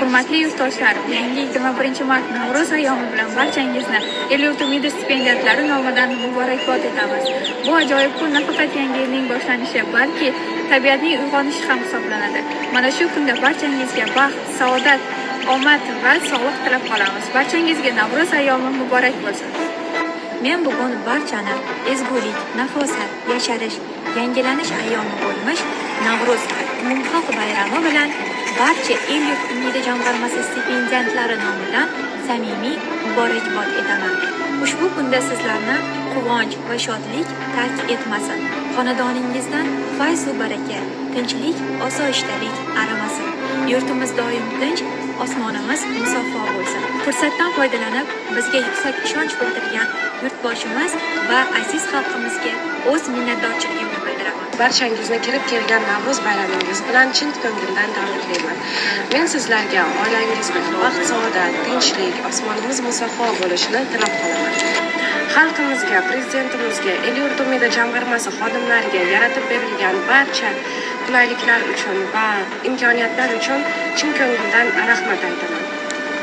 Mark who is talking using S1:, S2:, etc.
S1: Hurmatli yurtdoshlar, yangi 21 mart Navro'z ayyomi bilan barchangizni El-yurt umidi stipendiyatlari nomidan muborakbod etamiz. Bu ajoyib kun nafaqat yangi yilning boshlanishi, balki tabiatning uyg'onishi ham hisoblanadi. Mana shu kunda barchangizga baxt, saodat, omad va sog'lik tilab qolamiz. Barchangizga Navro'z ayyomi muborak bo'lsin.
S2: Men bugun barchani ezgulik, nafosat, yasharish, yangilanish ayyomi bo'lmish Navro'z umumxalq bayrami bilan barcha El-yurt umidi jamg'armasi stipendiyatlari nomidan samimiy muborakbod etaman. Ushbu kunda sizlarni quvonch va shodlik tark etmasin. Xonadoningizdan fayz va baraka, tinchlik, osoyishtalik arimasin. Yurtimiz doim tinch, osmonimiz musaffo bo'lsin. Fursatdan foydalanib, bizga yuksak ishonch bildirgan yurtboshimiz va aziz xalqimizga o'z minnatdorchiligimni bildiraman.
S3: Barchangizni kirib kelgan Navro'z bayramingiz bilan chin ko'ngildan tabriklayman. Men sizlarga oilangizga baxt, saodat, tinchlik, osmonimiz musaffo bo'lishini tilab qolaman. Xalqimizga, prezidentimizga, El-yurt umidi jamg'armasi xodimlariga yaratib berilgan barcha qulayliklar uchun va imkoniyatlar uchun chin ko'ngildan rahmat aytaman.